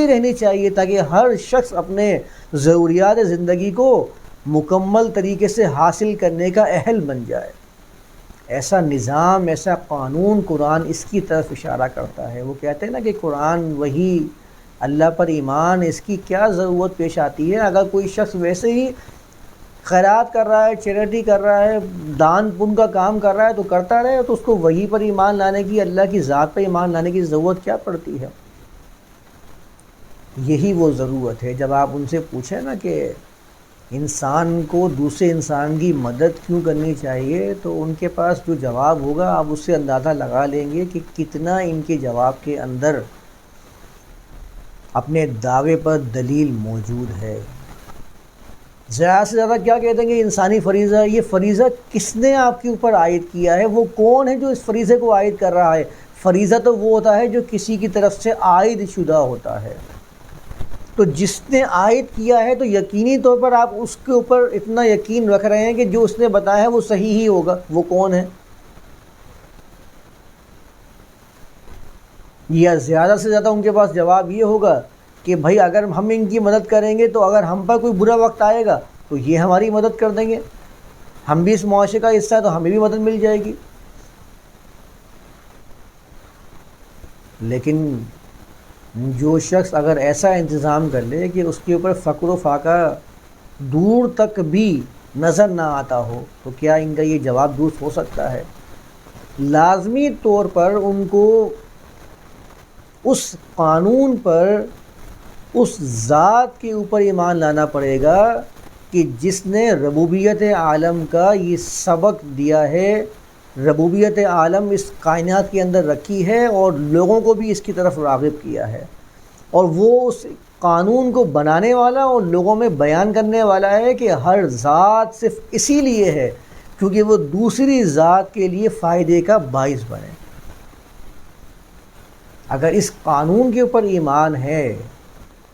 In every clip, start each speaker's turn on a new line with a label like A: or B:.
A: رہنی چاہیے تاکہ ہر شخص اپنے ضروریات زندگی کو مکمل طریقے سے حاصل کرنے کا اہل بن جائے۔ ایسا نظام، ایسا قانون قرآن اس کی طرف اشارہ کرتا ہے۔ وہ کہتے ہیں نا کہ قرآن وہی، اللہ پر ایمان، اس کی کیا ضرورت پیش آتی ہے؟ اگر کوئی شخص ویسے ہی خیرات کر رہا ہے، چیریٹی کر رہا ہے، دان پن کا کام کر رہا ہے تو کرتا رہے، تو اس کو وہی پر ایمان لانے کی، اللہ کی ذات پر ایمان لانے کی ضرورت کیا پڑتی ہے؟ یہی وہ ضرورت ہے۔ جب آپ ان سے پوچھیں نا کہ انسان کو دوسرے انسان کی مدد کیوں کرنی چاہیے، تو ان کے پاس جو جواب ہوگا آپ اس سے اندازہ لگا لیں گے کہ کتنا ان کے جواب کے اندر اپنے دعوے پر دلیل موجود ہے۔ زیادہ سے زیادہ کیا کہتے ہیں کہ انسانی فریضہ ہے۔ یہ فریضہ کس نے آپ کے اوپر عائد کیا ہے؟ وہ کون ہے جو اس فریضے کو عائد کر رہا ہے؟ فریضہ تو وہ ہوتا ہے جو کسی کی طرف سے عائد شدہ ہوتا ہے۔ تو جس نے عائد کیا ہے تو یقینی طور پر آپ اس کے اوپر اتنا یقین رکھ رہے ہیں کہ جو اس نے بتایا ہے وہ صحیح ہی ہوگا۔ وہ کون ہے؟ یا زیادہ سے زیادہ ان کے پاس جواب یہ ہوگا کہ بھائی اگر ہم ان کی مدد کریں گے تو اگر ہم پر کوئی برا وقت آئے گا تو یہ ہماری مدد کر دیں گے، ہم بھی اس معاشرے کا حصہ ہے تو ہمیں بھی مدد مل جائے گی۔ لیکن جو شخص اگر ایسا انتظام کر لے کہ اس کے اوپر فقر و فاقہ دور تک بھی نظر نہ آتا ہو، تو کیا ان کا یہ جواب درست ہو سکتا ہے؟ لازمی طور پر ان کو اس قانون پر، اس ذات کے اوپر ایمان لانا پڑے گا کہ جس نے ربوبیت عالم کا یہ سبق دیا ہے، ربوبیت عالم اس کائنات کے اندر رکھی ہے اور لوگوں کو بھی اس کی طرف راغب کیا ہے، اور وہ اس قانون کو بنانے والا اور لوگوں میں بیان کرنے والا ہے کہ ہر ذات صرف اسی لیے ہے کیونکہ وہ دوسری ذات کے لیے فائدے کا باعث بنے۔ اگر اس قانون کے اوپر ایمان ہے،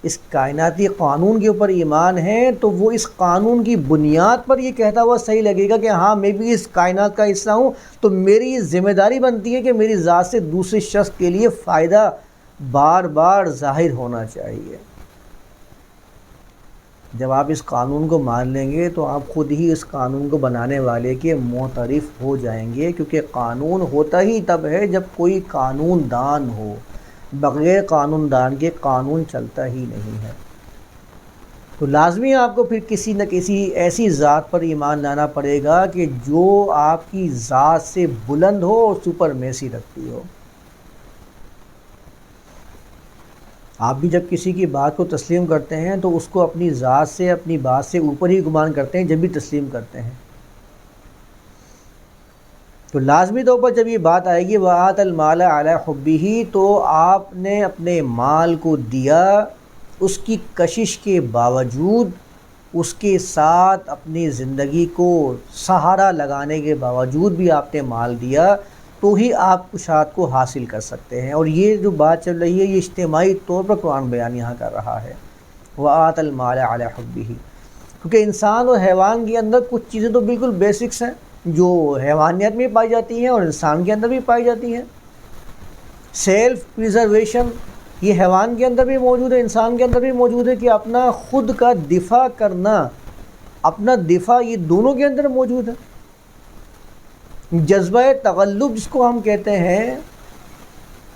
A: اس کائناتی قانون کے اوپر ایمان ہے، تو وہ اس قانون کی بنیاد پر یہ کہتا ہوا صحیح لگے گا کہ ہاں میں بھی اس کائنات کا حصہ ہوں، تو میری یہ ذمہ داری بنتی ہے کہ میری ذات سے دوسرے شخص کے لیے فائدہ بار بار ظاہر ہونا چاہیے۔ جب آپ اس قانون کو مان لیں گے تو آپ خود ہی اس قانون کو بنانے والے کے معترف ہو جائیں گے، کیونکہ قانون ہوتا ہی تب ہے جب کوئی قانون دان ہو۔ بغیر قانون دان کے قانون چلتا ہی نہیں ہے۔ تو لازمی آپ کو پھر کسی نہ کسی ایسی ذات پر ایمان لانا پڑے گا کہ جو آپ کی ذات سے بلند ہو اور سپرمیسی رکھتی ہو۔ آپ بھی جب کسی کی بات کو تسلیم کرتے ہیں تو اس کو اپنی ذات سے، اپنی بات سے اوپر ہی گمان کرتے ہیں جب بھی تسلیم کرتے ہیں۔ تو لازمی طور پر جب یہ بات آئے گی وَآتَ الْمَالَ عَلَىٰ حُبِّهِ، تو آپ نے اپنے مال کو دیا اس کی کشش کے باوجود، اس کے ساتھ اپنی زندگی کو سہارا لگانے کے باوجود بھی آپ نے مال دیا، تو ہی آپ کشاد کو حاصل کر سکتے ہیں۔ اور یہ جو بات چل رہی ہے یہ اجتماعی طور پر قرآن بیان یہاں کر رہا ہے، وَآتَ الْمَالَ عَلَىٰ حُبِّهِ، کیونکہ انسان اور حیوان کے اندر کچھ چیزیں تو بالکل بیسکس ہیں جو حیوانیت میں پائی جاتی ہیں اور انسان کے اندر بھی پائی جاتی ہیں۔ سیلف پریزرویشن یہ حیوان کے اندر بھی موجود ہے، انسان کے اندر بھی موجود ہے، کہ اپنا خود کا دفاع کرنا، اپنا دفاع، یہ دونوں کے اندر موجود ہے۔ جذبہ تغلب جس کو ہم کہتے ہیں،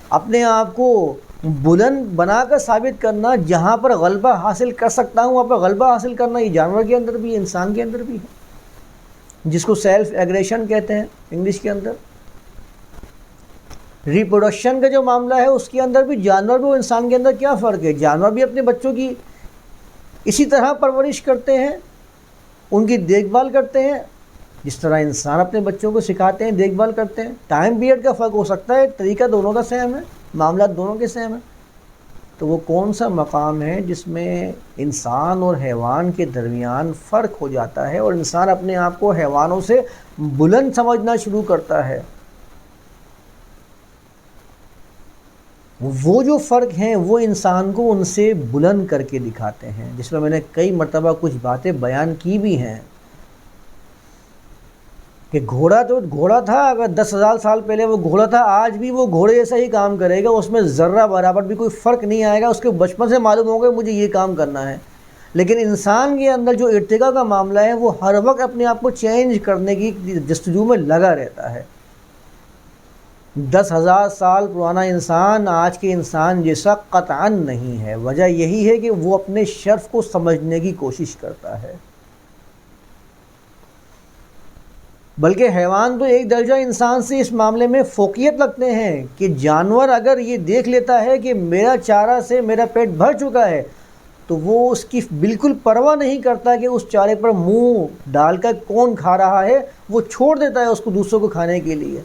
A: اپنے آپ کو بلند بنا کر ثابت کرنا، جہاں پر غلبہ حاصل کر سکتا ہوں وہاں پر غلبہ حاصل کرنا، یہ جانور کے اندر بھی ہے، انسان کے اندر بھی ہے، جس کو سیلف ایگریشن کہتے ہیں انگلش کے اندر۔ ریپروڈکشن کا جو معاملہ ہے اس کے اندر بھی جانور بھی اور انسان کے اندر کیا فرق ہے؟ جانور بھی اپنے بچوں کی اسی طرح پرورش کرتے ہیں، ان کی دیکھ بھال کرتے ہیں جس طرح انسان اپنے بچوں کو سکھاتے ہیں، دیکھ بھال کرتے ہیں۔ ٹائم پیریڈ کا فرق ہو سکتا ہے، طریقہ دونوں کا سیم ہے، معاملات دونوں کے سیم ہیں۔ تو وہ کون سا مقام ہے جس میں انسان اور حیوان کے درمیان فرق ہو جاتا ہے اور انسان اپنے آپ کو حیوانوں سے بلند سمجھنا شروع کرتا ہے؟ وہ جو فرق ہیں وہ انسان کو ان سے بلند کر کے دکھاتے ہیں، جس میں نے کئی مرتبہ کچھ باتیں بیان کی بھی ہیں کہ گھوڑا تھا، اگر 10,000 سال پہلے وہ گھوڑا تھا، آج بھی وہ گھوڑے جیسا ہی کام کرے گا، اس میں ذرہ برابر بھی کوئی فرق نہیں آئے گا، اس کے بچپن سے معلوم ہوگا مجھے یہ کام کرنا ہے۔ لیکن انسان کے اندر جو ارتقاء کا معاملہ ہے وہ ہر وقت اپنے آپ کو چینج کرنے کی جستجو میں لگا رہتا ہے۔ 10,000 سال پرانا انسان آج کے انسان جیسا قطعاً نہیں ہے۔ وجہ یہی ہے کہ وہ اپنے شرف کو سمجھنے کی کوشش کرتا ہے، بلکہ حیوان تو ایک درجہ انسان سے اس معاملے میں فوقیت رکھتے ہیں کہ جانور اگر یہ دیکھ لیتا ہے کہ میرا چارہ سے میرا پیٹ بھر چکا ہے تو وہ اس کی بالکل پرواہ نہیں کرتا کہ اس چارے پر منہ ڈال کر کون کھا رہا ہے، وہ چھوڑ دیتا ہے اس کو دوسروں کو کھانے کے لیے۔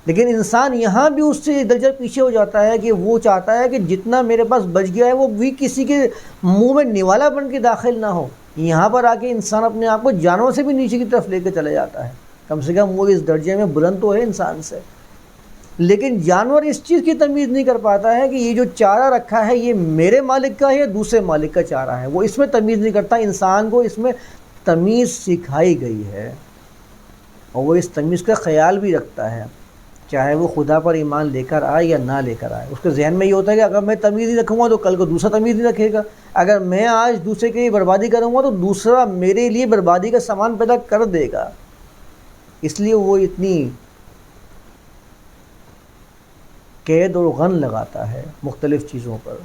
A: لیکن انسان یہاں بھی اس سے ایک درجہ پیچھے ہو جاتا ہے کہ وہ چاہتا ہے کہ جتنا میرے پاس بچ گیا ہے وہ بھی کسی کے منہ میں نوالا بن کے داخل نہ ہو۔ یہاں پر آ کے انسان اپنے آپ کو جانور سے بھی نیچے کی طرف لے کے چلے جاتا ہے، کم سے کم وہ اس درجے میں بلند تو ہے انسان سے۔ لیکن جانور اس چیز کی تمیز نہیں کر پاتا ہے کہ یہ جو چارہ رکھا ہے یہ میرے مالک کا ہے یا دوسرے مالک کا چارہ ہے، وہ اس میں تمیز نہیں کرتا۔ انسان کو اس میں تمیز سکھائی گئی ہے اور وہ اس تمیز کا خیال بھی رکھتا ہے، چاہے وہ خدا پر ایمان لے کر آئے یا نہ لے کر آئے۔ اس کے ذہن میں یہ ہوتا ہے کہ اگر میں تمیز نہیں رکھوں گا تو کل کو دوسرا تمیز نہیں رکھے گا، اگر میں آج دوسرے کے لیے بربادی کروں گا تو دوسرا میرے لیے بربادی کا سامان پیدا کر دے گا۔ اس لیے وہ اتنی قید اور غن لگاتا ہے مختلف چیزوں پر۔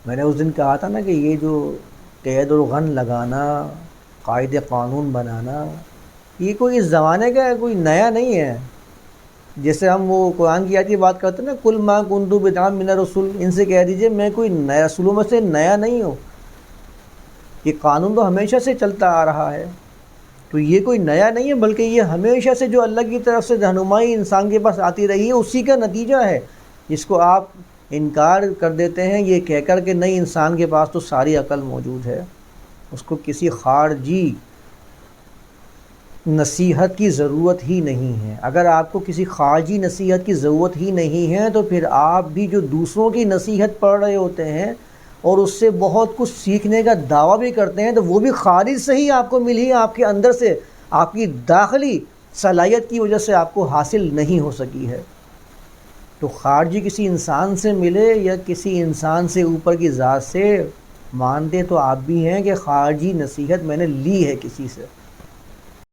A: میں نے اس دن کہا تھا نا کہ یہ جو قید اور غن لگانا، قاعدے قانون بنانا، یہ کوئی اس زمانے کا کوئی نیا نہیں ہے۔ جیسے ہم وہ قرآن کی آیت کی بات کرتے ہیں نا، کل ما کنت بدعا من الرسل، ان سے کہہ دیجئے میں کوئی نیا رسولوں میں سے نیا نہیں ہوں، یہ قانون تو ہمیشہ سے چلتا آ رہا ہے۔ تو یہ کوئی نیا نہیں ہے، بلکہ یہ ہمیشہ سے جو اللہ کی طرف سے رہنمائی انسان کے پاس آتی رہی ہے اسی کا نتیجہ ہے، جس کو آپ انکار کر دیتے ہیں یہ کہہ کر کہ نہیں انسان کے پاس تو ساری عقل موجود ہے، اس کو کسی خارجی نصیحت کی ضرورت ہی نہیں ہے۔ اگر آپ کو کسی خارجی نصیحت کی ضرورت ہی نہیں ہے تو پھر آپ بھی جو دوسروں کی نصیحت پڑھ رہے ہوتے ہیں اور اس سے بہت کچھ سیکھنے کا دعویٰ بھی کرتے ہیں تو وہ بھی خارج سے ہی آپ کو ملی ہے، آپ کے اندر سے آپ کی داخلی صلاحیت کی وجہ سے آپ کو حاصل نہیں ہو سکی ہے۔ تو خارجی کسی انسان سے ملے یا کسی انسان سے اوپر کی ذات سے، مانتے تو آپ بھی ہیں کہ خارجی نصیحت میں نے لی ہے کسی سے،